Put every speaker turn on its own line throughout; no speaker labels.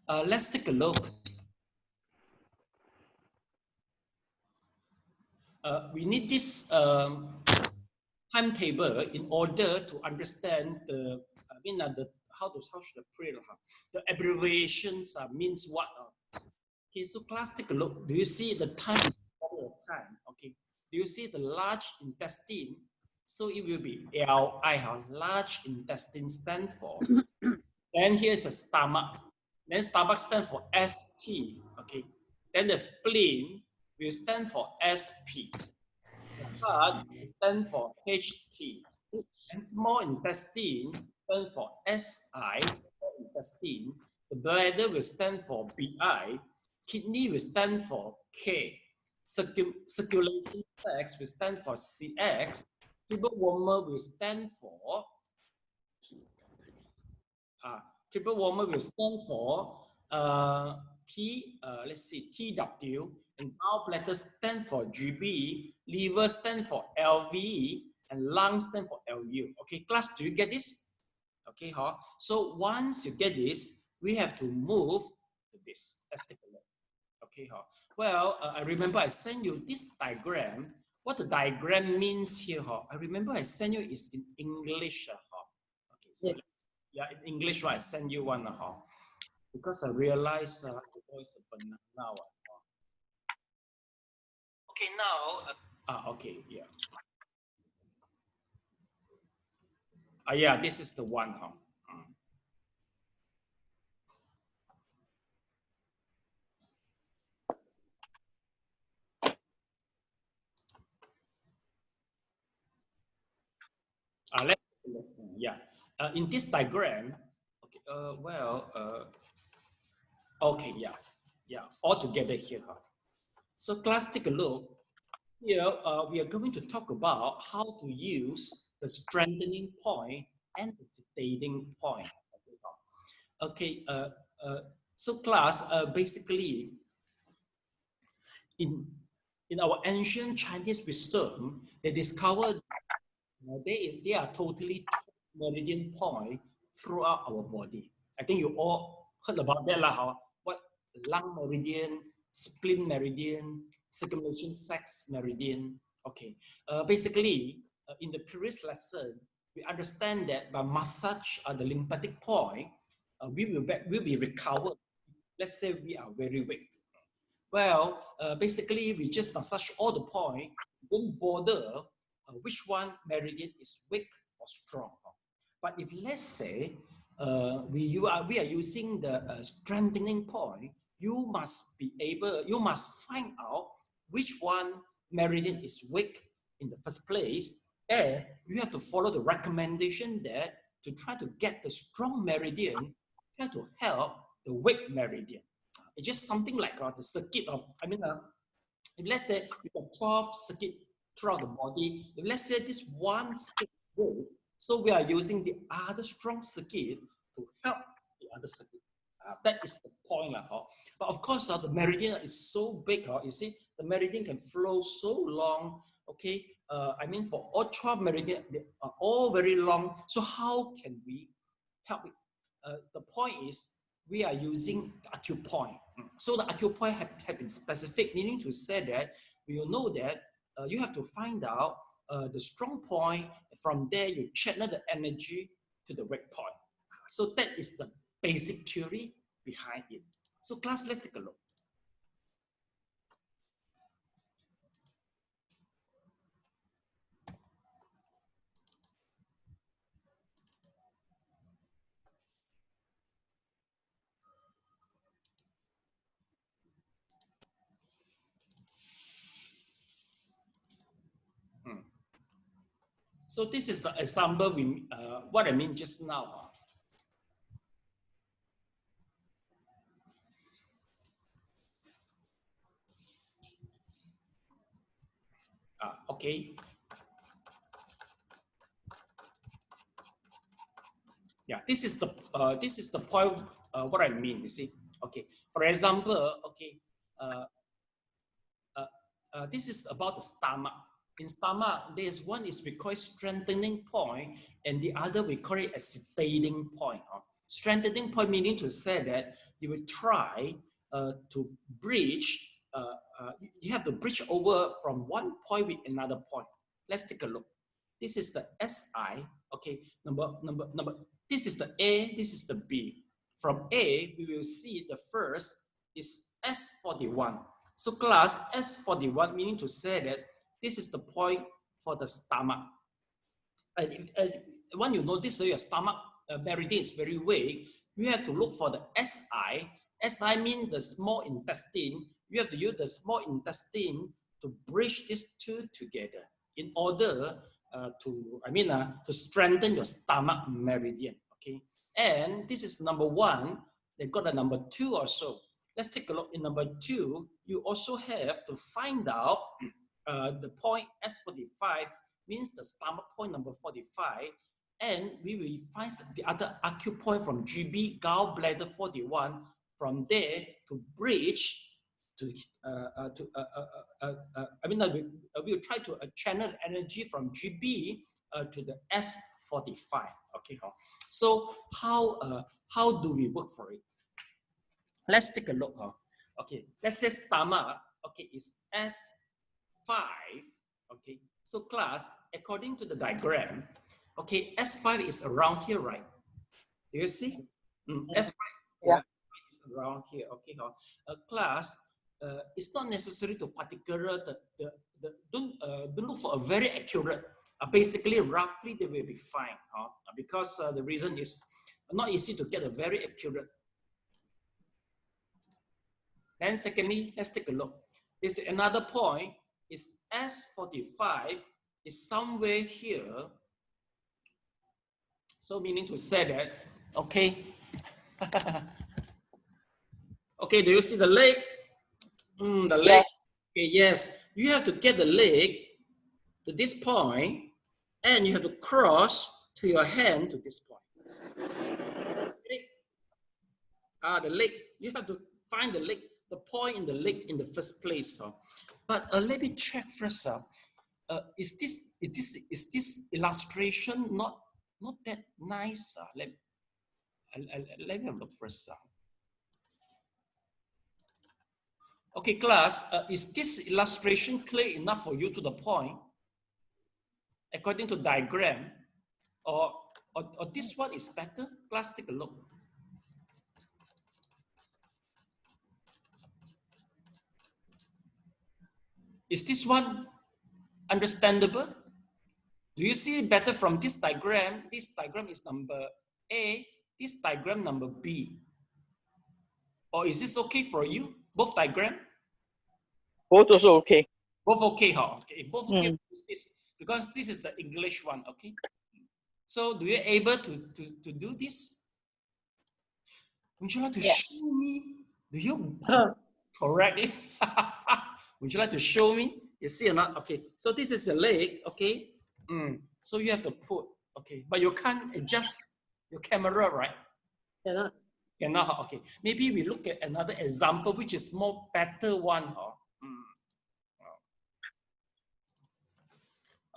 let's take a look. We need this timetable in order to understand the, how should I put it? The abbreviations means what? Okay, so class, take a look. Do you see the time? Okay. Do you see the large intestine? So it will be LI, large intestine stand for. Then here's the stomach. Then stomach stand for ST. Okay. Then the spleen will stand for SP. The heart will stand for HT. And small intestine stand for SI, small intestine. The bladder will stand for BI. Kidney will stand for K. Circulation sacs will stand for CX. Triple warmer will stand for TW, and gallbladder stand for GB, liver stand for LV, and lungs stand for LU. Okay, class, do you get this? Okay, so once you get this, we have to move to this. Let's take a look. Okay, well, I remember I sent you this diagram. What the diagram means here, I remember I sent you is in English. Okay, so yes. Yeah, in English, right? I send you one because I realized the voice is now. Okay, now. Okay, yeah. Yeah, this is the one. Let's look. Yeah. In this diagram, okay. Okay. Yeah. All together here. So class, take a look. Here, we are going to talk about how to use the strengthening point and the sedating point. Okay. So class, basically, in our ancient Chinese wisdom, they discovered they are totally meridian point throughout our body. I think you all heard about that, what lung meridian, spleen meridian, circulation sacs meridian. Okay, basically, in the previous lesson, we understand that by massage the lymphatic point, we will be recovered. Let's say we are very weak. Well, basically, we just massage all the point. Don't bother which one meridian is weak or strong. But if let's say we are using the strengthening point, you must find out which one meridian is weak in the first place, and you have to follow the recommendation there to try to get the strong meridian, try to help the weak meridian. It's just something like the circuit of, if let's say you have 12 circuit throughout the body, if let's say this one circuit is, so we are using the other strong circuit to help the other circuit. That is the point. But of course, the meridian is so big. You see, the meridian can flow so long. Okay, for all 12 meridian, they are all very long. So how can we help it? The point is, we are using the acupoint. So the acupoint have been specific, meaning to say that we will know that you have to find out the strong point. From there, you channel the energy to the weak point. So that is the basic theory behind it. So class, let's take a look. So this is the example what I mean just now. Okay. Yeah, this is the point. What I mean, you see. Okay. For example, okay. This is about the stomach. In stomach, there's one is we call it strengthening point, and the other we call it a sedating point. Strengthening point meaning to say that you will try to bridge, you have to bridge over from one point with another point. Let's take a look. This is the SI, okay, this is the A, this is the B. From A, we will see the first is S41. So class S41 meaning to say that this is the point for the stomach. When you notice your stomach meridian is very weak, you have to look for the SI. SI means the small intestine. You have to use the small intestine to bridge these two together in order to strengthen your stomach meridian. Okay, and this is number one. They got a number two also. Let's take a look. In number two, you also have to find out the point S45 means the stomach point number 45, and we will find the other acupoint from GB, gallbladder 41. From there to bridge to we will try to channel energy from GB to the S45. Okay, so how do we work for it? Let's take a look. Okay, let's say stomach. Okay, is S5. Okay, so class, according to the diagram, okay, S5 is around here, right? Do you see? S5 is around here. Okay, class, it's not necessary to particular don't look for a very accurate. Basically, roughly they will be fine. Because the reason is not easy to get a very accurate. Then secondly, let's take a look. There's another point. Is S45 is somewhere here. So meaning to say that, okay. Okay, do you see the leg? The leg. Okay, yes. You have to get the leg to this point, and you have to cross to your hand to this point. The leg. You have to find the leg, the point in the leg in the first place. But let me check first. Is this illustration not that nice? Let me have a look first. Okay, class, is this illustration clear enough for you to the point? According to diagram, or this one is better? Class, take a look. Is this one understandable? Do you see it better from this diagram? This diagram is number A, this diagram number B. Or is this okay for you? Both diagram?
Both also okay.
Both okay, huh? Okay, if both okay, this, because this is the English one, okay? So do you able to do this? Would you like to show me? Do you correctly? Would you like to show me? You see or not? Okay, so this is the leg, okay? So you have to put, okay, but you can't adjust your camera, right?
Cannot.
Cannot, okay. Maybe we look at another example, which is more better one, huh?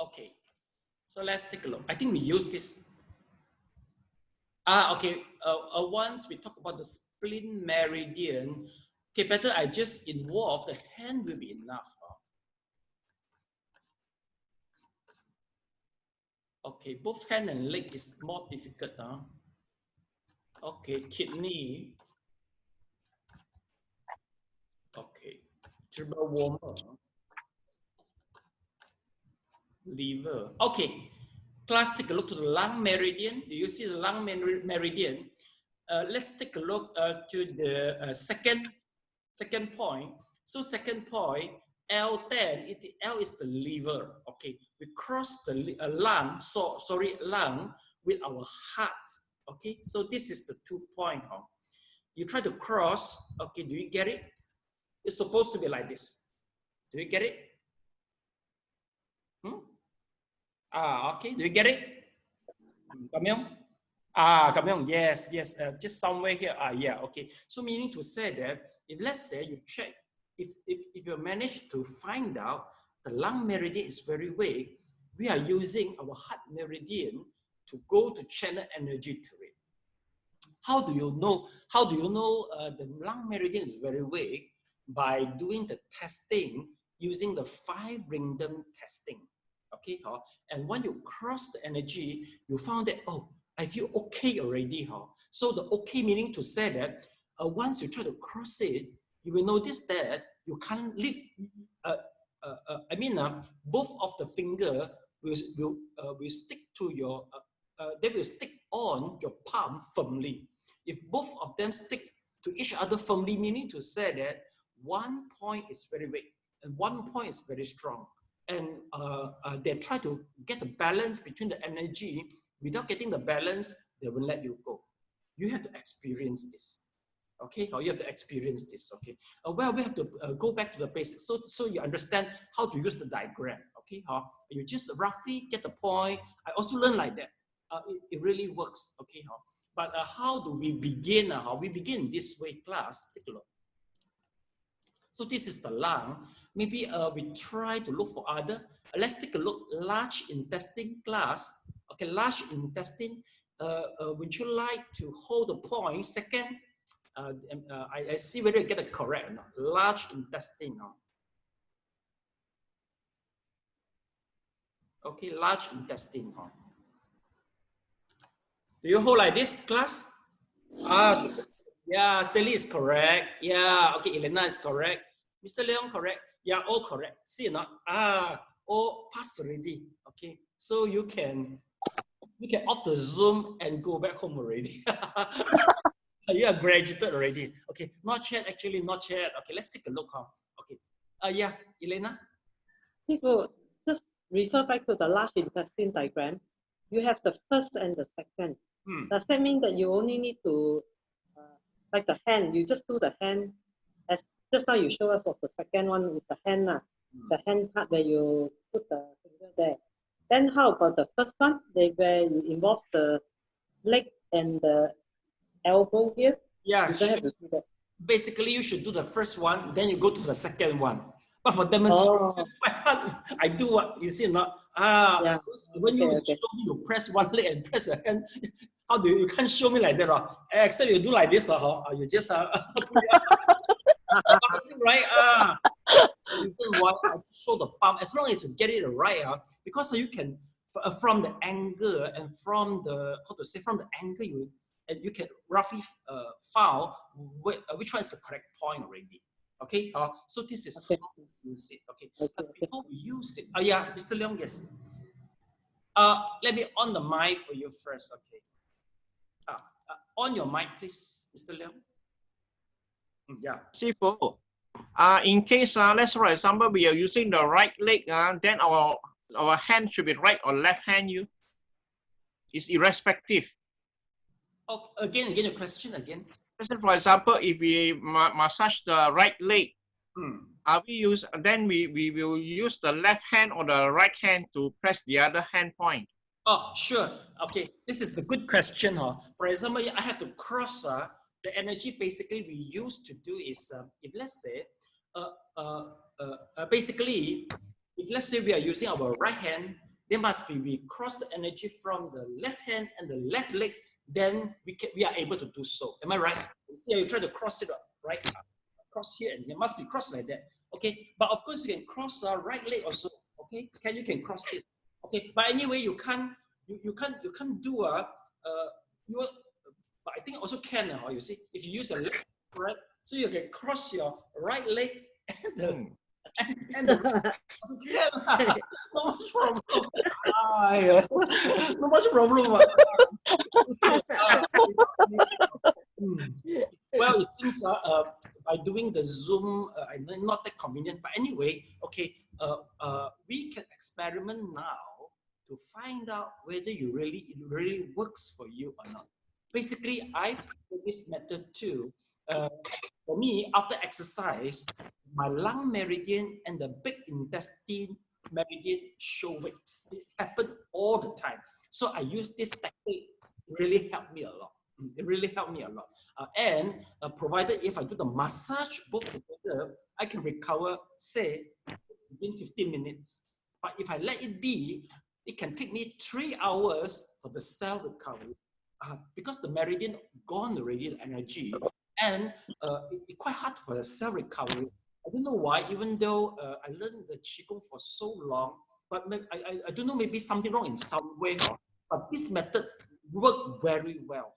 Okay, so let's take a look. I think we use this. Okay, once we talk about the spleen meridian, okay, better I just involve the hand will be enough. Okay, both hand and leg is more difficult. Okay, kidney. Okay, triple warmer. Liver. Okay, class, take a look to the lung meridian. Do you see the lung meridian? Let's take a look to the second point. So second point, L10, L is the liver. Okay, we cross the lung, lung with our heart. Okay, so this is the 2 point. You try to cross. Okay, do you get it? It's supposed to be like this. Do you get it? Okay, do you get it? Kamyong? Kamyong, yes, just somewhere here. Yeah, okay. So meaning to say that, if let's say you check, if you manage to find out the lung meridian is very weak, we are using our heart meridian to go to channel energy to it. How do you know? How do you know the lung meridian is very weak? By doing the testing using the 5 random testing. Okay, and when you cross the energy, you found that, oh, I feel okay already. So the okay meaning to say that once you try to cross it, you will notice that you can't lift. Both of the finger will stick to your. They will stick on your palm firmly. If both of them stick to each other firmly, meaning to say that one point is very weak and one point is very strong. And they try to get a balance between the energy. Without getting the balance, they will let you go. You have to experience this. Okay, or you have to experience this. Okay, well, we have to go back to the basics so you understand how to use the diagram. Okay, you just roughly get the point. I also learned like that. It really works. Okay, but how do we begin? We begin this way, class. Take a look. So this is the lung. Maybe we try to look for other. Let's take a look. Large intestine, class. Okay, large intestine. Would you like to hold the point? Second, I see whether you get it correct or not. Large intestine. Okay, large intestine. Do you hold like this, class? Yeah, Sally is correct. Yeah, okay, Elena is correct. Mr. Leon correct. Yeah, all correct. See or not? All passed already. Okay, so you can off the Zoom and go back home already. You are graduated already. Okay, not yet, actually, not yet. Okay, let's take a look. Okay, yeah, Elena?
Sifu, just refer back to the large intestine diagram. You have the first and the second. Does that mean that you only need to, like the hand, you just do the hand, as just now you show us was the second one is the hand, the hand part where you put the finger there. Then how about the first one, where you involve the leg and the elbow here?
Yeah,
you don't have to do that.
Basically you should do the first one, then you go to the second one. But for demonstration, I do what you see not.
Yeah.
When you show me, you press one leg and press a hand. How do you can't show me like that? Except you do like this, you just right? Reason why I show the palm, as long as you get it right, because you can from the angle and from the from the angle you can roughly found which one is the correct point already. Okay, so this is how we use it. Okay, but before we use it, yeah, Mr. Leong, yes. Let me on the mic for you first. Okay, on your mic, please, Mr. Leong. Yeah.
Sifu, in case, let's for example, we are using the right leg, then our hand should be right or left hand. It's irrespective.
Oh, again, your question again.
For example, if we massage the right leg, we will use the left hand or the right hand to press the other hand point.
Oh, sure. Okay, this is the good question. For example, I have to cross the energy. Basically, we used to do is if let's say, basically, if let's say we are using our right hand, there must be we cross the energy from the left hand and the left leg. Then we are able to do so. Am I right? You see, you try to cross it up, right? Cross here, and it must be crossed like that. Okay, but of course you can cross the right leg also. Okay, you can cross this. Okay, but anyway, you can't do but I think also can you see, if you use a leg, right? So you can cross your right leg and the also can. No much problem. No much problem. Well, it seems by doing the Zoom, not that convenient. But anyway, okay, we can experiment now to find out whether it really works for you or not. Basically, I prefer this method too. For me, after exercise, my lung meridian and the big intestine meridian show weights. It happens all the time. So I use this technique. Really helped me a lot. It really helped me a lot. And provided if I do the massage both together, I can recover, say, within 15 minutes. But if I let it be, it can take me 3 hours for the cell recovery. because the meridian gone already, the energy, and it's quite hard for the cell recovery. I don't know why, even though I learned the qigong for so long, but I don't know, maybe something wrong in some way. But this method worked very well.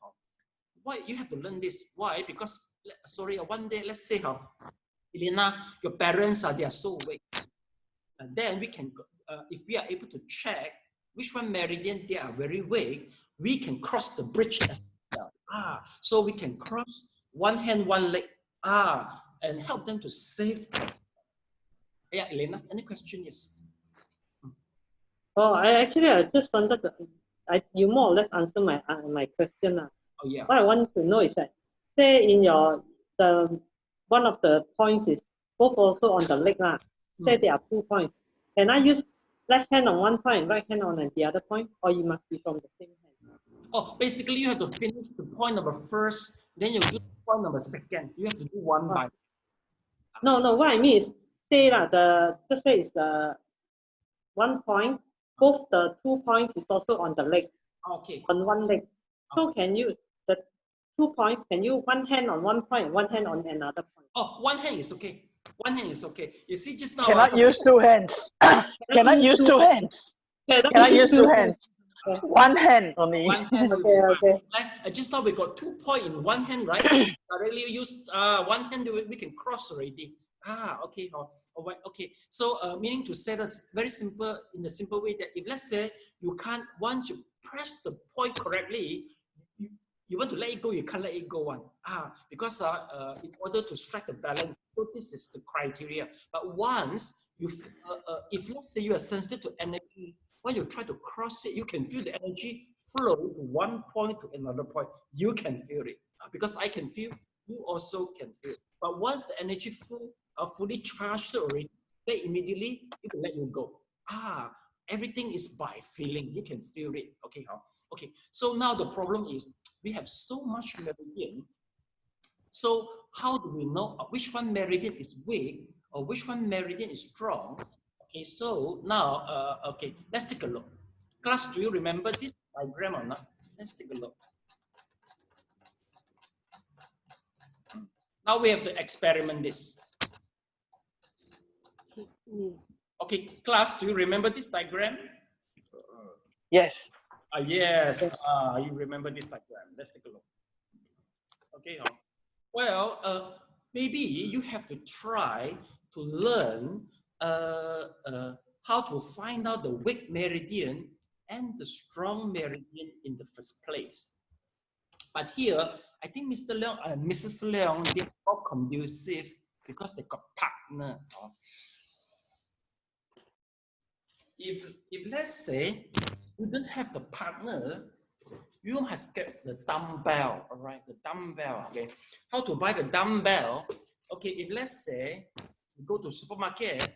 Why you have to learn this? Why? Because sorry, one day, let's say, Elena, your parents they are so weak, and then we can, if we are able to check which one meridian they are very weak, we can cross the bridge as well. So we can cross one hand, one leg, and help them to save them. Yeah, Elena, any question? Yes.
Oh, I just wanted to, you more or less answer my question.
Oh, yeah.
What I want to know is that, say in one of the points is both also on the leg. Say there are 2 points. Can I use left hand on one point and right hand on the other point, or you must be from the same hand?
Oh, basically you have to finish the point number first, then you do point number second. You have to do one by.
No, what I mean is, say just say it's the 1 point, both the 2 points is also on the leg.
Okay.
On one leg. So can you, the 2 points, can you one hand on one point and one hand on another point?
Oh, one hand is okay. One hand is okay. You see, just now.
Cannot use 2 hands. Cannot use 2 hands. Cannot use 2 hands. One hand only.
One hand.
Okay.
Just now we got 2 points in one hand, right? Really use one hand, we can cross already. Okay. Okay. So meaning to say that's very simple, in a simple way, that if let's say you can't, once you press the point correctly, you want to let it go, you can't let it go because in order to strike the balance, so this is the criteria. But once you, if let's say you are sensitive to energy, when you try to cross it, you can feel the energy flow to one point to another point. You can feel it because I can feel, you also can feel it. But once the energy fully charged already, then immediately it will let you go. Everything is by feeling. You can feel it. Okay. Okay. So now the problem is we have so much meridian. So how do we know which one meridian is weak or which one meridian is strong? Okay. So now, okay, let's take a look. Class, do you remember this diagram or not? Let's take a look. Now we have to experiment this. Okay, class, do you remember this diagram?
Yes.
Yes, you remember this diagram. Let's take a look. Okay, well, maybe you have to try to learn how to find out the weak meridian and the strong meridian in the first place. But here, I think Mr. Leong and Mrs. Leong, they're more conducive because they got partner. If let's say you don't have the partner, you must get the dumbbell, all right? The dumbbell, okay? How to buy the dumbbell? Okay, if let's say you go to supermarket,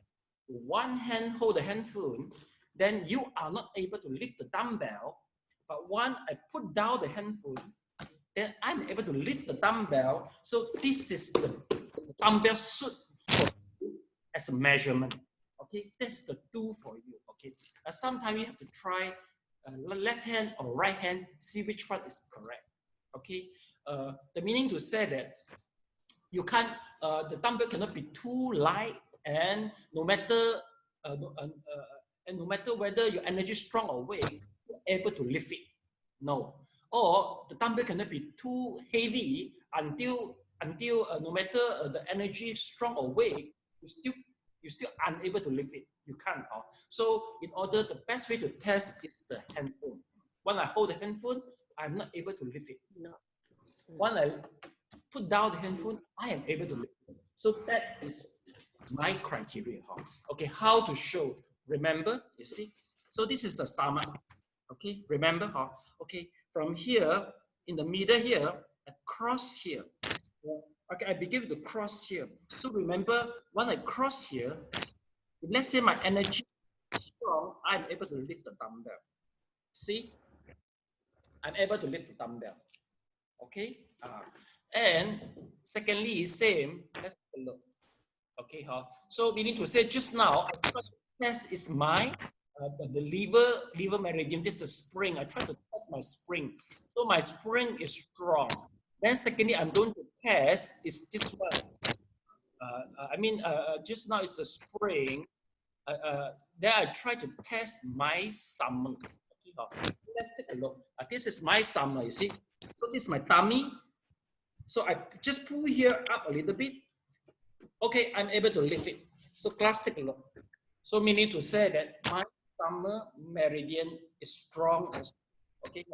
one hand hold the handphone, then you are not able to lift the dumbbell. But when I put down the handphone, then I'm able to lift the dumbbell. So this is the dumbbell suit for you as a measurement. Okay, that's the tool for you. Okay, sometimes you have to try left hand or right hand, see which one is correct. Okay, the meaning to say that you can't, the dumbbell cannot be too light, and no matter no matter whether your energy is strong or weak, you're able to lift it. No, or the dumbbell cannot be too heavy until no matter the energy is strong or weak, you're still unable to lift it. You can't. So in order, the best way to test is the handphone. When I hold the handphone, I'm not able to lift it. No. When I put down the handphone, I am able to lift it. So that is my criteria. Okay, how to show? Remember, you see? So this is the stomach. Okay, remember? Okay, from here, in the middle here, across here. Okay, I begin with the cross here. So remember, when I cross here, let's say my energy is strong, I'm able to lift the dumbbell. See? I'm able to lift the dumbbell. Okay? And secondly, same. Let's take a look. Okay, so meaning to say just now, I try to test is my the liver meridian. This is the spring. I try to test my spring. So my spring is strong. Then secondly, I'm going to test is this one. Just now it's a spring. Then I try to test my summer. Okay, let's take a look. This is my summer, you see. So this is my tummy. So I just pull here up a little bit. Okay, I'm able to lift it. So class, take a look. So meaning to say that my summer meridian is strong. Okay,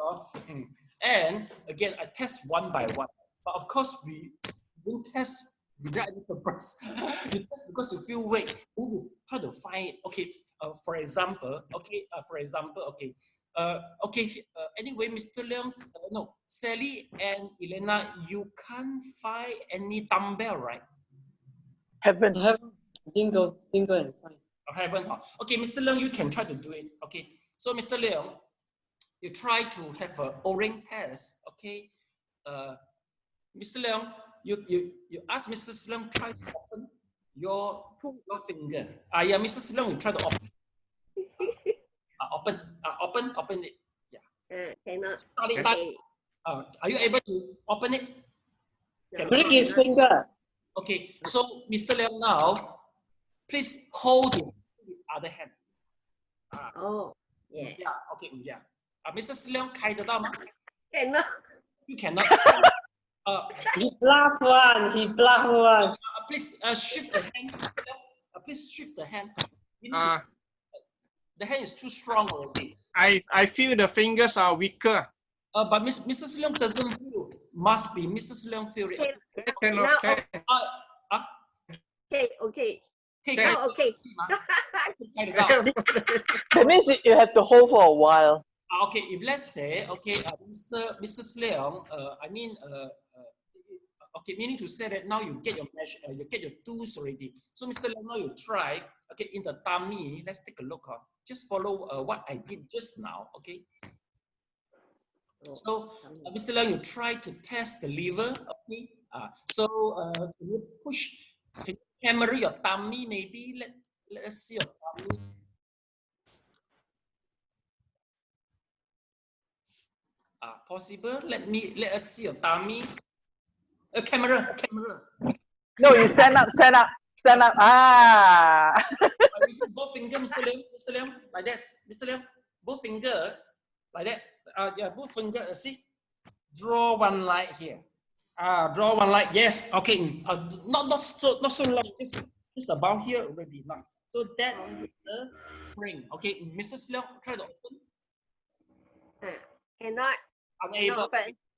and again, I test one by one. But of course, we don't test without any purpose. You test because you feel weak. Then you try to find it. Okay, for example, anyway, Mr. Leong, no, Sally and Elena, you can't find any dumbbell, right?
Haven't. Didn't go and find.
Haven't. Okay, Mr. Leong, you can try to do it. Okay, so Mr. Leong, you try to have an O-ring test. Okay, Mr. Leong, you ask Mr. Leong try to open your finger. Yeah, Mr. Leong, you try to open. Open it. Yeah.
Cannot.
Okay. Are you able to open it?
Break his finger.
Okay, so Mr. Leong now, please hold it with the other hand.
Yeah.
Yeah, okay, yeah. Mr. Leong, 开得到吗?
Cannot.
You cannot.
He bluff one.
Please shift the hand, Mr. Leong. Please shift the hand. The hand is too strong already.
I feel the fingers are weaker.
But Mrs. Leong doesn't feel. Must be Mrs. Leong feel it.
Okay.
Okay.
That means you have to hold for a while.
Okay, if let's say, okay, Mrs. Leong, okay, meaning to say that now you get your measure, you get your tools already. So Mr. Leong, now you try, okay, in the tummy, let's take a look. Just follow what I did just now, okay? So, Mr. Leong, you try to test the liver, okay? Can you push, can you camera your tummy maybe? Let us see your tummy. Possible? Let us see your tummy. Camera.
No, you stand up.
Both fingers, Mr. Leong, like that. Mr. Leong, both fingers, like that. Yeah, both fingers. See, draw one line here. Draw one line. Yes. Okay. Not so long. Just about here already now. So that is the ring. Okay, Mr. Leong, try to open.
Cannot.
Unable.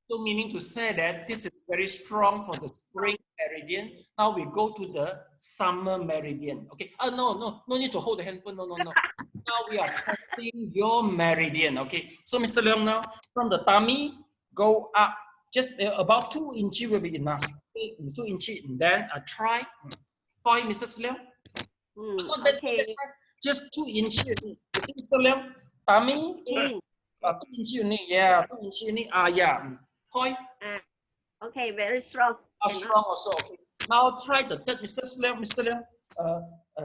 So meaning to say that this is very strong for the spring meridian. Now we go to the summer meridian. Okay. No need to hold the handphone. No. Now we are testing your meridian. Okay. So Mr. Leong, now from the tummy go up just about 2 inches will be enough. Okay? 2 inches. And then try. Try, Mr. Leong.
Okay.
Just 2 inches. You see, Mr. Leong, tummy. 2 inches you need. Yeah, 2 inches you need. Yeah. Point.
Okay, very strong.
Strong also. Okay. Now try the third, Mr. Leong.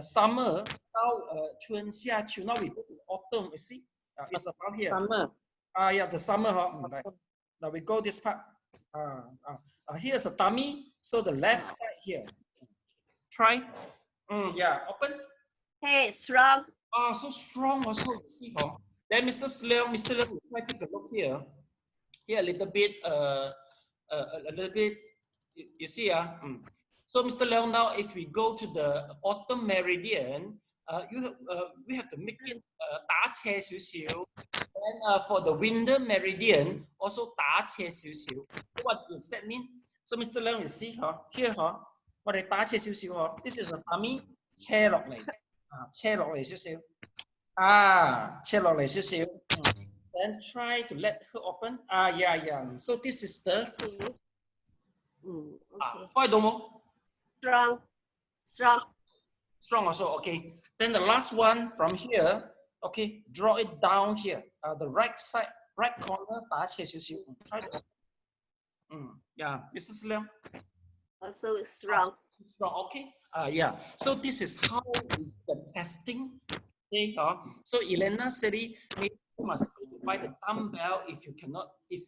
Summer. Now 春夏秋. Now we go to autumn. You see, it's about here.
Summer.
Yeah, the summer. Right. Now we go this part. Here's the tummy. So the left side here. Try. Yeah. Open.
Hey, strong.
So strong also. You see, Then Mr. Leong, try to take a look here. Here a little bit, you see, So Mr. Leong, now if we go to the autumn meridian, we have to make it 打斜少少. And for the winter meridian, also 打斜少少. What does that mean? So Mr. Leong, you see, here, what I 打斜少少, this is a tummy, 斜落嚟, 斜落嚟少少. 斜落嚟少少. Then try to let her open. Yeah. So this is the.
Okay. Strong
also. Okay. Then the last one from here. Okay. Draw it down here. The right side, right corner. Try to open. Yeah. Mrs. Leong.
Also strong.
Strong. Okay. Yeah. So this is how we are testing Okay, so Elena said, maybe you must buy the dumbbell if you cannot, if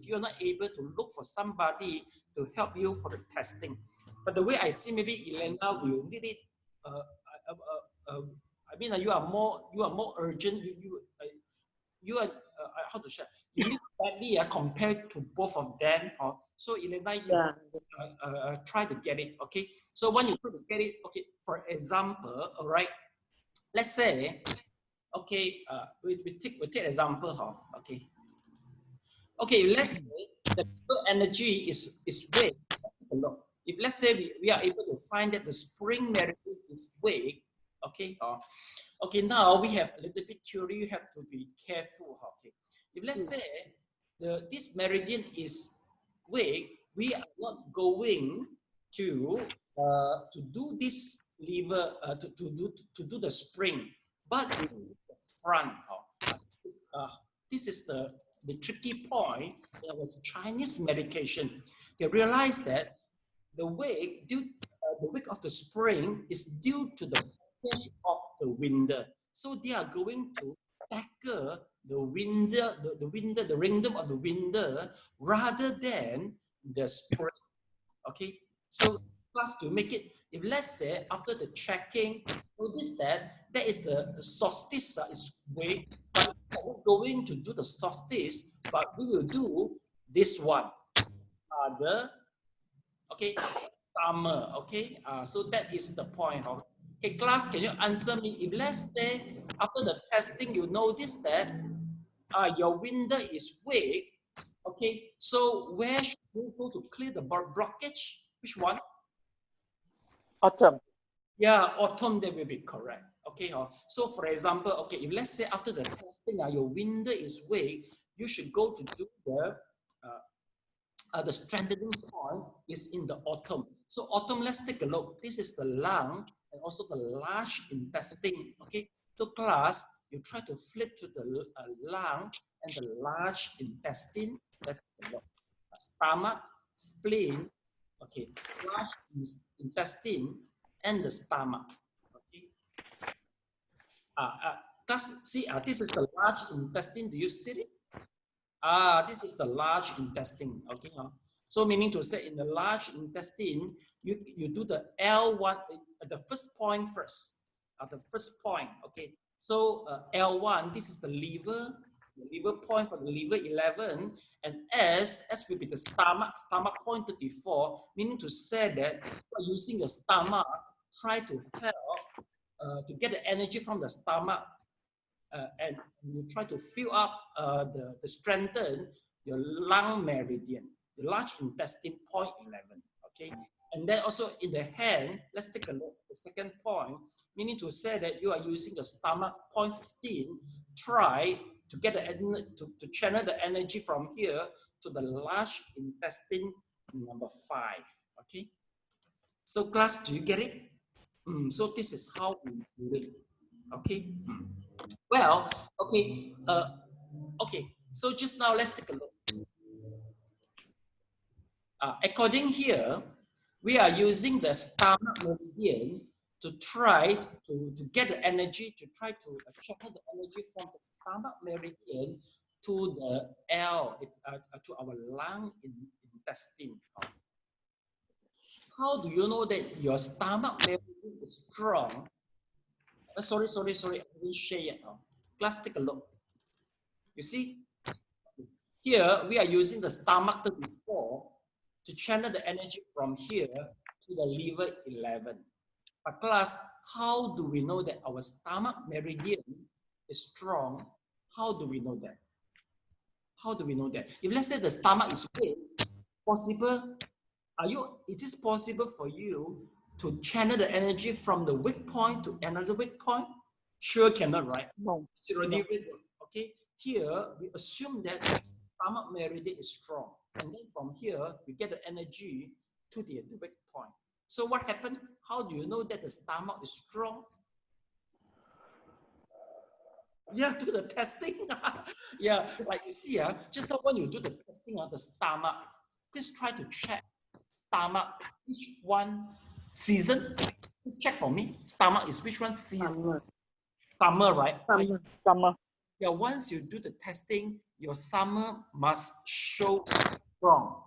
you are not able to look for somebody to help you for the testing. But the way I see, maybe Elena will need it. I mean, you are more urgent. You are how to share? You need badly compared to both of them. So Elena, you try to get it. Okay. So when you try to get it, okay. For example, all right. Let's say, okay, we take example, okay. Okay, let's say the energy is weak. Let's take a look. If let's say we are able to find that the spring meridian is weak, okay. Okay, now we have a little bit theory. You have to be careful. Okay, if let's say this meridian is weak, we are not going to do this lever to do the spring, but we do the front. This is the tricky point. There was Chinese medication. They realized that the weight of the spring is due to the voltage of the winder. So they are going to tackle the winder, the rhythm of the winder rather than the spring. Okay, so class to make it, if let's say after the checking, notice that there is the solstice is weak, but we're not going to do the solstice, but we will do this one, the summer. Okay, so that is the point. Okay, class, can you answer me? If let's say after the testing, you notice that your winder is weak. Okay, so where should you go to clear the blockage? Which one?
Autumn.
Yeah, autumn, that will be correct. Okay, so for example, okay, if let's say after the testing, your winder is weak, you should go to do the strengthening point is in the autumn. So autumn, let's take a look. This is the lung and also the large intestine. Okay, so class, you try to flip to the lung and the large intestine. Let's take a look. Stomach, spleen, okay, large intestine and the stomach. Okay. This is the large intestine. Do you see it? This is the large intestine. Okay. So meaning to say in the large intestine, you do the L1, the first point first. The first point. Okay. So L1, this is the liver point for the liver 11, and S will be the stomach point 34, meaning to say that by using your stomach, try to help to get the energy from the stomach, and you try to fill up the strengthen your lung meridian, the large intestine point 11. Okay, and then also in the hand, let's take a look. The second point, meaning to say that you are using the stomach point 15. Try to get to channel the energy from here to the large intestine number 5. Okay, so class, do you get it? So this is how we do it. Okay. Well, okay. Okay. So just now, let's take a look. According here, we are using the stomach meridian to try to get the energy, to try to channel the energy from the stomach meridian to the L, to our lung intestine. How do you know that your stomach meridian is strong? Sorry, I didn't share yet. Class, take a look. You see, here we are using the stomach 34 to channel the energy from here to the liver 11. But class, how do we know that our stomach meridian is strong? How do we know that? How do we know that? If let's say the stomach is weak, possible, is it possible for you to channel the energy from the weak point to another weak point? Sure cannot, right?
No.
Okay, here we assume that stomach meridian is strong, and then from here we get the energy to the weak point. So what happened? How do you know that the stomach is strong? Yeah, do the testing. Yeah, like you see, just like when you do the testing of the stomach, please try to check stomach, which one season? Please check for me. Stomach is which one season? Summer, right?
Summer.
Yeah, once you do the testing, your summer must show strong.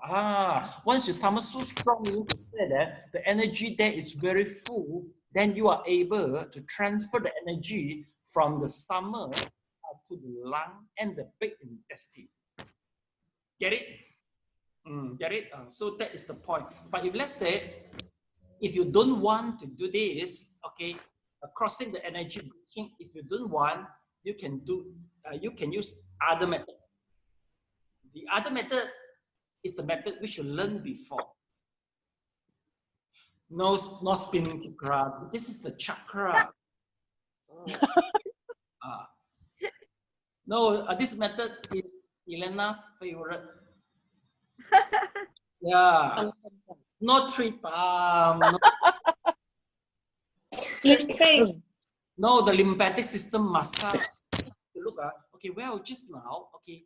Once your summer so strong, you say that the energy there is very full, then you are able to transfer the energy from the summer to the lung and the big intestine. Get it? Get it? So that is the point. But if let's say, if you don't want to do this, okay, crossing the energy breathing, if you don't want, you can do, you can use other method. The other method is the method which you learned before. No, not spinning chakra. This is the chakra. No, this method is Elena's favorite. Yeah. Not three palm. No, the lymphatic system massage. Look, okay, well, just now, okay,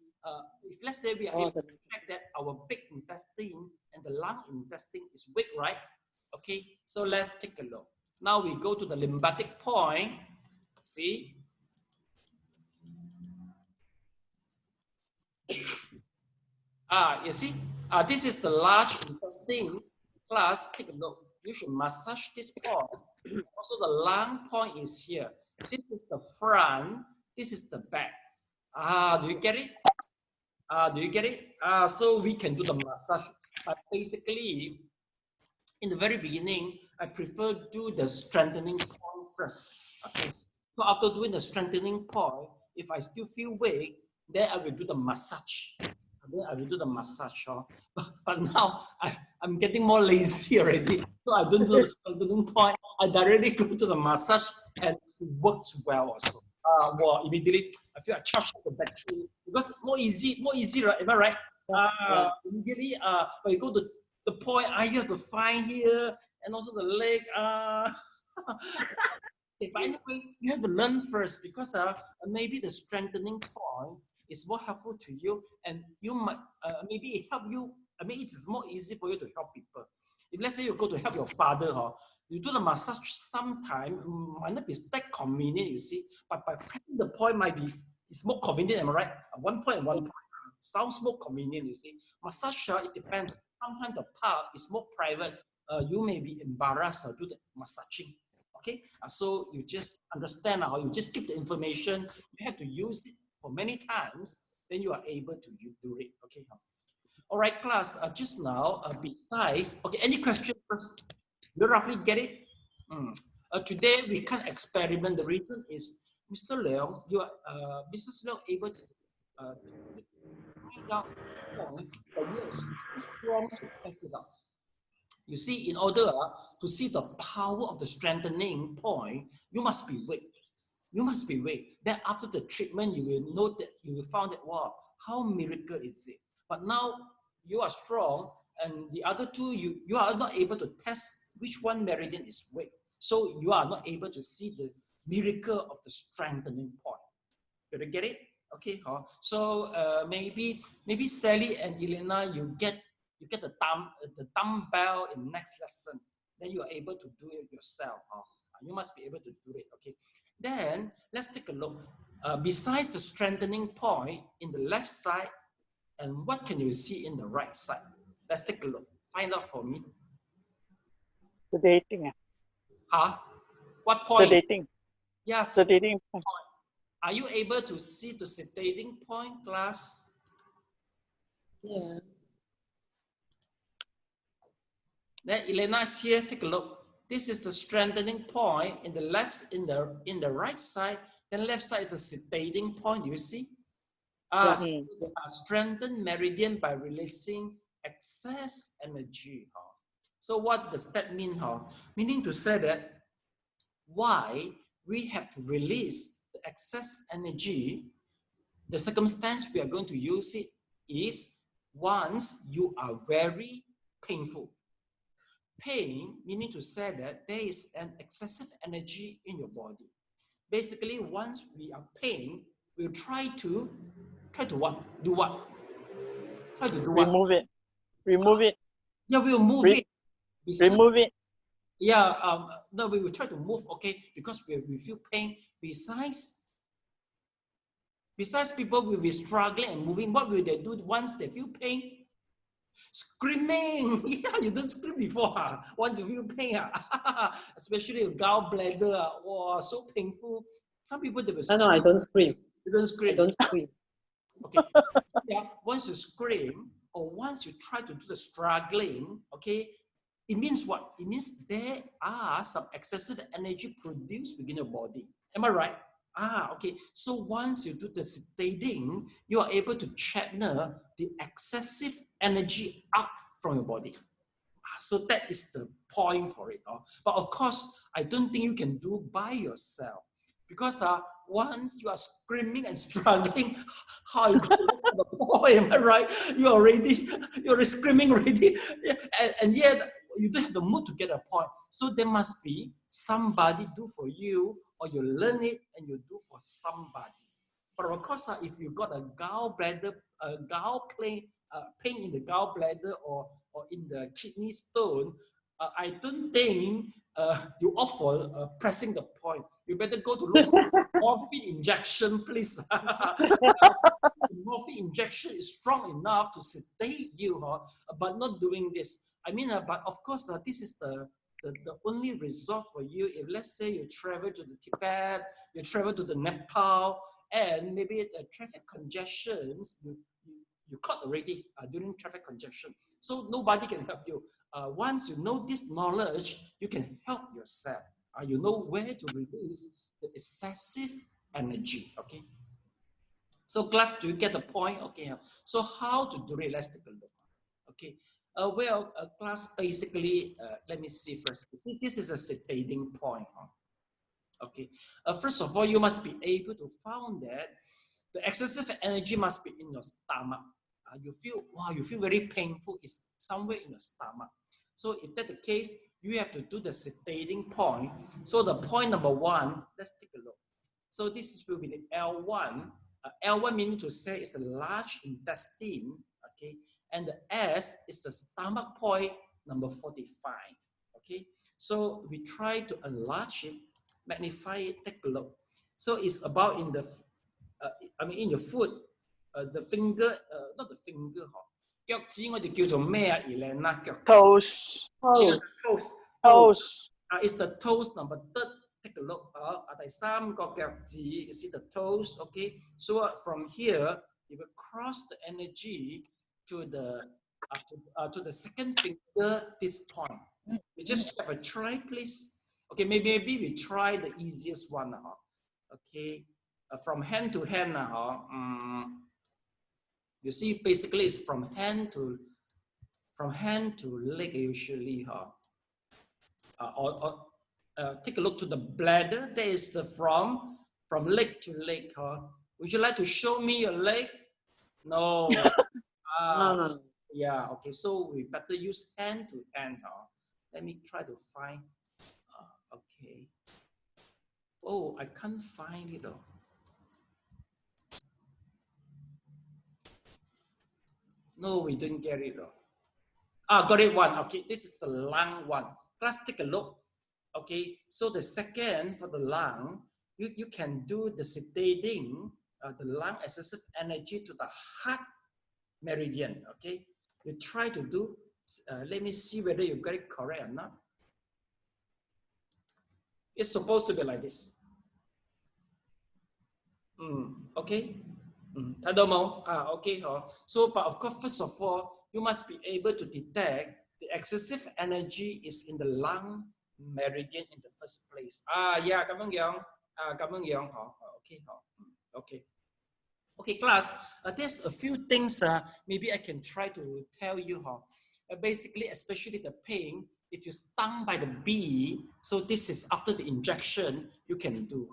if let's say we are able to check that our big intestine and the lung intestine is weak, right? Okay, so let's take a look. Now we go to the lymphatic point. See? You see? This is the large intestine. Plus, take a look. You should massage this point. Also, the lung point is here. This is the front. This is the back. Do you get it? Do you get it? So we can do the massage. But basically, in the very beginning, I prefer do the strengthening point first. Okay. So after doing the strengthening point, if I still feel weak, then I will do the massage. Then I will do the massage. But now I'm getting more lazy already. So I don't do the strengthening point. I directly go to the massage and it works well also. Well, immediately I feel I charge the battery because more easy, right? Am I right? Immediately, when you go to the point, you have to find here and also the leg. Okay, but anyway, you have to learn first because maybe the strengthening point is more helpful to you, and you might maybe it help you. I mean, it is more easy for you to help people. If let's say you go to help your father, you do the massage sometime might not be that convenient, you see, but by pressing the point might be, it's more convenient, am I right? One point and one point sounds more convenient, you see. Massage, it depends. Sometimes the part is more private. You may be embarrassed to do the massaging. Okay, so you just understand how you just keep the information. You have to use it for many times, then you are able to do it. Okay. All right, class. Just now, besides, okay, any question first? You roughly get it? Today we can't experiment. The reason is, Mr. Leong, you are Mrs. Leong able to find out that you are strong to test it out. You see, in order to see the power of the strengthening point, you must be weak. You must be weak. Then after the treatment, you will know that you will find that, wow, how miracle is it? But now you are strong, and the other two, you are not able to test which one meridian is weak. So you are not able to see the miracle of the strengthening point. Did you get it? Okay. So maybe Sally and Elena, you get the dumbbell in next lesson. Then you are able to do it yourself. You must be able to do it. Okay. Then let's take a look. Besides the strengthening point in the left side, and what can you see in the right side? Let's take a look. Find out for me.
Sedating.
What point?
Sedating.
Yes.
Sedating point.
Are you able to see the sedating point, class?
Yeah.
Then Elena is here. Take a look. This is the strengthening point in the left, in the right side. Then left side is the sedating point. You see? Strengthen meridian by releasing excess energy. So what does that mean? Meaning to say that why we have to release the excess energy, the circumstance we are going to use it is once you are very painful. Pain, meaning to say that there is an excessive energy in your body. Basically, once we are pain, we'll try to what? Do what? Try to do what?
Remove it. Remove it.
Yeah, we'll move it.
Remove it.
Yeah, no, we will try to move, okay, because we feel pain, Besides people will be struggling and moving, what will they do once they feel pain? Screaming. Yeah, you don't scream before. Once you feel pain, especially your gallbladder, oh, so painful. Some people they will scream.
No, I don't scream.
You don't scream.
I don't scream.
Okay. Yeah, once you scream or once you try to do the struggling, okay, it means what? It means there are some excessive energy produced within your body. Am I right? Okay. So once you do the sedating, you are able to channel the excessive energy out from your body. So that is the point for it. But of course, I don't think you can do by yourself. Because once you are screaming and struggling, how you go to the point, am I right? You're screaming already, and yet you don't have the mood to get a point. So there must be somebody do for you, or you learn it and you do for somebody. But of course, if you got a gallbladder, pain in the gallbladder or in the kidney stone, I don't think you offer pressing the point. You better go to look for morphine injection, please. Morphine injection is strong enough to sedate you, but not doing this. I mean, but of course, this is the only resort for you. If let's say you travel to the Tibet, you travel to the Nepal, and maybe the traffic congestions, you caught already during traffic congestion. So nobody can help you. Once you know this knowledge, you can help yourself. You know where to release the excessive energy, okay? So class, do you get the point? Okay, so how to do it? Let's take a look. Okay, class, basically, let me see first. See, this is a sedating point. Okay, first of all, you must be able to find that the excessive energy must be in your stomach. You feel very painful. It's somewhere in your stomach. So if that's the case, you have to do the sedating point. So the point number one, let's take a look. So this will be the L1. L1 meaning to say is the large intestine, okay? And the S is the stomach point number 45, okay? So we try to enlarge it, magnify it, take a look. So it's about in the, in your foot, the finger, not the finger, 腳趾我哋叫做咩啊 Elena?
Toes.
Yeah, toes.
Toes.
It's the toes number third. Take a look. 第三個腳趾 you see the toes, okay? So from here, you will cross the energy to the second finger, this point. We just have a try, please. Okay, maybe we try the easiest one. Okay, from hand to hand. You see, basically, it's from hand to leg usually. Take a look to the bladder. There is the from leg to leg. Would you like to show me your leg? No.
No.
Yeah. Okay. So we better use hand to hand. Let me try to find. Okay. Oh, I can't find it though. No, we didn't get it though. Got it one. Okay, this is the lung one. Let's take a look. Okay, so the second for the lung, you can do the sedating, the lung excessive energy to the heart meridian. Okay, you try to do. Let me see whether you got it correct or not. It's supposed to be like this. Okay. 睇到冇? Okay. So, but of course, first of all, you must be able to detect the excessive energy is in the lung meridian in the first place. Yeah, 咁樣樣. Okay. Okay, class. There's a few things. Maybe I can try to tell you. Basically, especially the pain. If you're stung by the bee, so this is after the injection, you can do.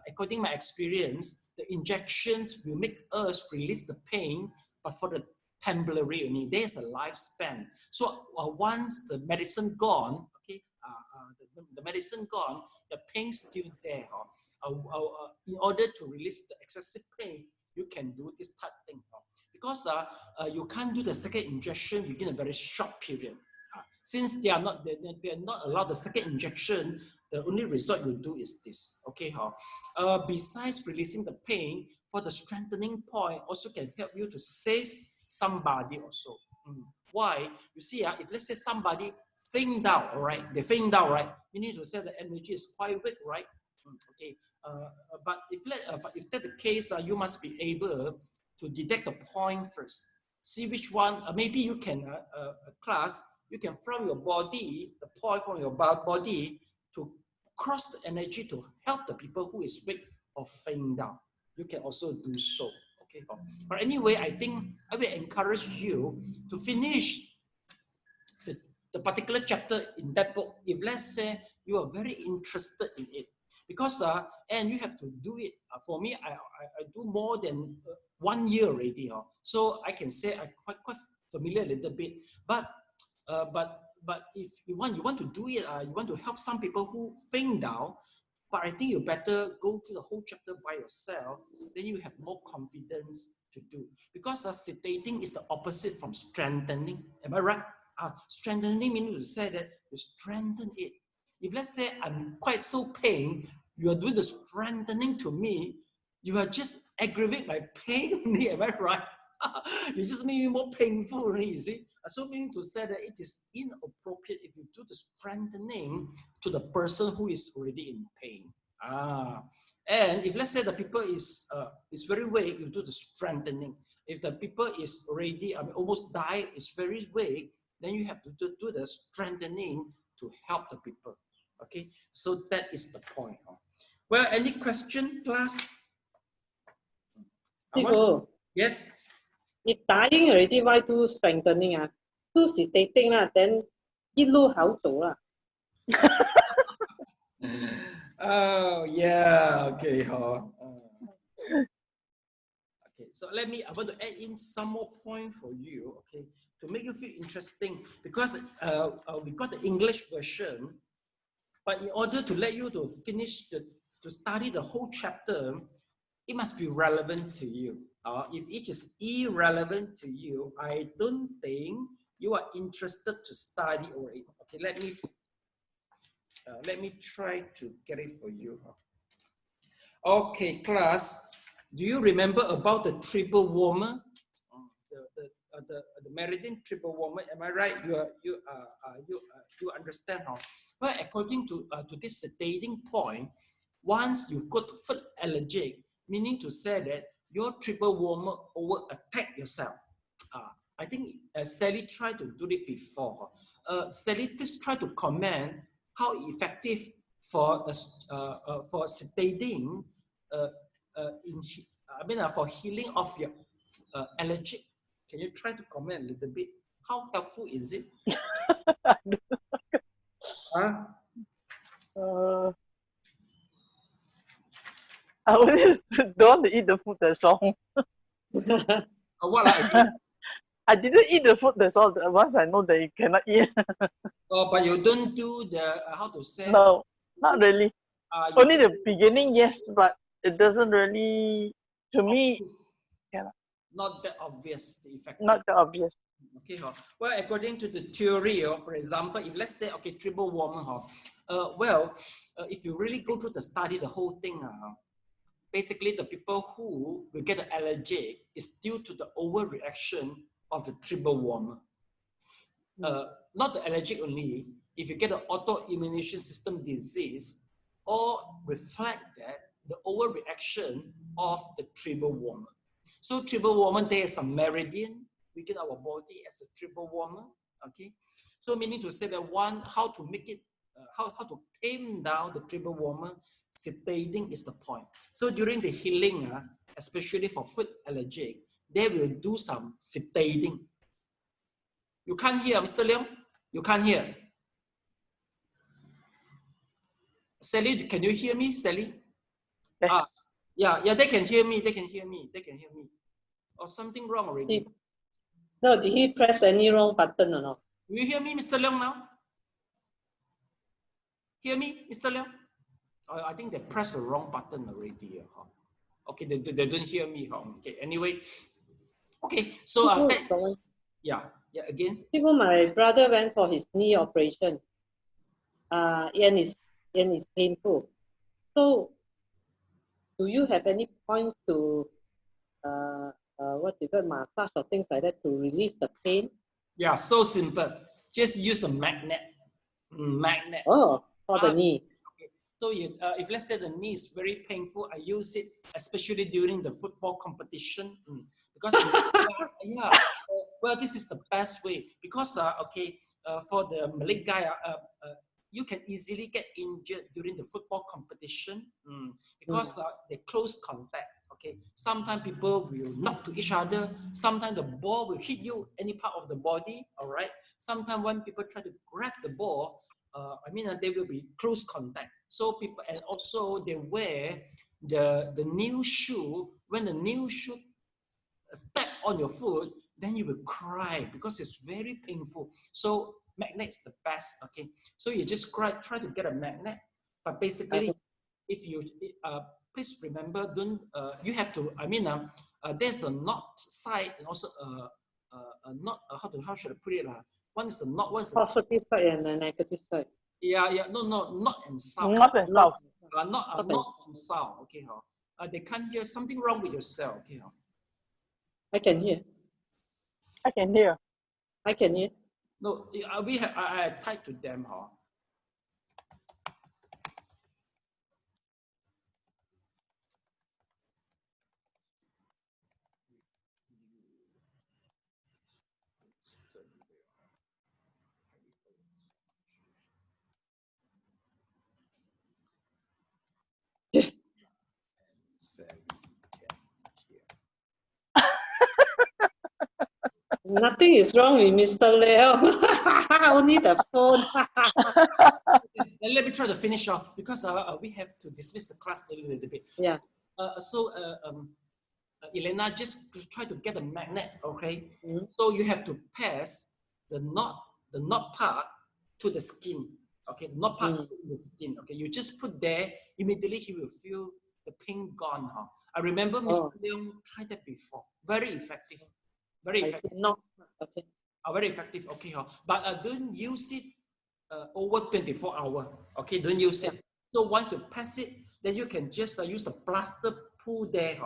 According to my experience, the injections will make us release the pain, but for the temporary only. There's a lifespan. So once the medicine gone, okay, the medicine gone, the pain still there. In order to release the excessive pain, you can do this type of thing. Because you can't do the second injection within a very short period. Since they are not allowed the second injection, the only result you do is this. Okay, besides releasing the pain, for the strengthening point also can help you to save somebody also. Why? You see, if let's say somebody faint down, right? They faint down, right? You need to say the energy is quite weak, right? Okay. But if that's the case, you must be able to detect the point first. See which one. Maybe you can class. You can from your body, the point from your body to cross the energy to help the people who is weak or faint down. You can also do so. Okay. But anyway, I think I will encourage you to finish the particular chapter in that book. If let's say you are very interested in it, because and you have to do it. For me, I do more than 1 year already. So I can say I'm quite familiar a little bit. But if you want to do it, you want to help some people who faint down. But I think you better go through the whole chapter by yourself. Then you have more confidence to do. Because sedating is the opposite from strengthening. Am I right? Strengthening means to say that you strengthen it. If let's say I'm quite so pain, you are doing the strengthening to me, you are just aggravate my pain only. Am I right? You just make me more painful only, you see. So meaning to say that it is inappropriate if you do the strengthening to the person who is already in pain. And if let's say the people is very weak, you do the strengthening. If the people is already almost die, is very weak, then you have to do the strengthening to help the people. Okay, so that is the point. Well, any question, class? Yes.
If dying already, why do strengthening? Do sedating then 一路好走啦。
Oh yeah, okay. Okay, so I want to add in some more point for you, okay, to make you feel interesting, because we got the English version, but in order to let you to finish to study the whole chapter, it must be relevant to you. If it is irrelevant to you, I don't think you are interested to study already. Okay, let me try to get it for you. Okay, class, do you remember about the triple warmer? The meridian triple warmer, am I right? You understand how? Well, according to this sedating point, once you've got foot allergic, meaning to say that your triple warmer over attack yourself. I think Sally tried to do it before. Sally, please try to comment how effective for sedating for healing of your allergic. Can you try to comment a little bit? How helpful is it?
I really don't want to eat the food that's all. I didn't eat the food that's all. Once I know that you cannot eat.
But you don't do the, how to say?
No, not really. Only the beginning, yes, but it doesn't really, to me,
not that obvious, the effect.
Not that obvious.
Okay, well, according to the theory, for example, if let's say, okay, triple warmer, if you really go through the study, the whole thing, basically the people who will get the allergy is due to the overreaction of the triple warmer. Not the allergic only, if you get an autoimmune system disease, or reflect that the overreaction of the triple warmer. So triple warmer, there is a meridian within our body as a triple warmer. Okay, so meaning to say that how to make it, how to tame down the triple warmer, sedating is the point. So during the healing, especially for food allergic, they will do some sedating. You can't hear, Mr. Leong? You can't hear. Sally, can you hear me, Sally?
Yes.
Yeah, they can hear me. Or something wrong already.
No, did he press any wrong button or not?
Do you hear me, Mr. Leong, now? Hear me, Mr. Leong? I think they pressed the wrong button already. Okay, they don't hear me. Okay, anyway. Okay, so Yeah, again.
Even my brother went for his knee operation. And it's painful. So, do you have any points to massage or things like that to relieve the pain?
Yeah, so simple. Just use a magnet. Magnet.
Oh, for the knee.
Okay. So if let's say the knee is very painful, I use it especially during the football competition because well, this is the best way because for the Malay guy, you can easily get injured during the football competition because they close contact. Okay, sometimes people will knock to each other. Sometimes the ball will hit you any part of the body. All right. Sometimes when people try to grab the ball, they will be close contact. So people, and also they wear the new shoe. When the new shoe step on your foot, then you will cry because it's very painful. So magnet's the best. Okay, so you just try to get a magnet, but basically, if you please remember, don't you have to? There's a knot side and also a knot. How should I put it? One is the knot, one is the
positive side and the negative side.
Yeah, no, knot and sound.
Not and south.
Not and sound. Okay, they can't hear something wrong with your cell. Okay,
I can hear.
I can hear.
I can hear.
No, I typed to them,
Nothing is wrong with Mr. Leo. Only the phone.
Let me try to finish off because we have to dismiss the class a little bit.
Yeah.
Elena, just try to get a magnet, okay? So you have to pass the knot part to the skin, okay? The knot part to the skin, okay? You just put there, immediately he will feel the pain gone, I remember Mr. Leong tried that before. Very effective. Very effective.
Okay.
Very effective, okay? But don't use it over 24 hours, okay? Don't use it. So once you pass it, then you can just use the plaster pull there,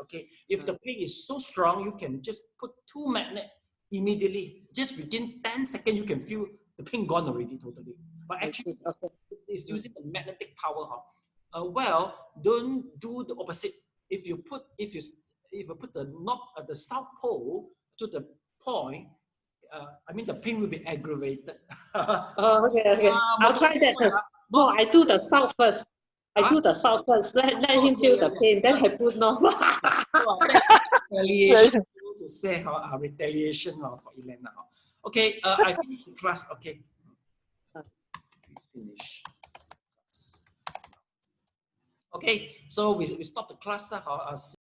okay? If the pain is so strong, you can just put 2 magnets immediately. Just within 10 seconds, you can feel the pain gone already totally. But actually, it's using the magnetic power. Well, don't do the opposite. If you put the knob at the south pole to the point, the pain will be aggravated.
Okay. I'll try that first. No, I do the south first. I do the south first. Let him feel the pain. Then I put north.
Retaliation to say retaliation for Elena. Okay, I finished the class. Okay. Finish. Okay, so we stop the class.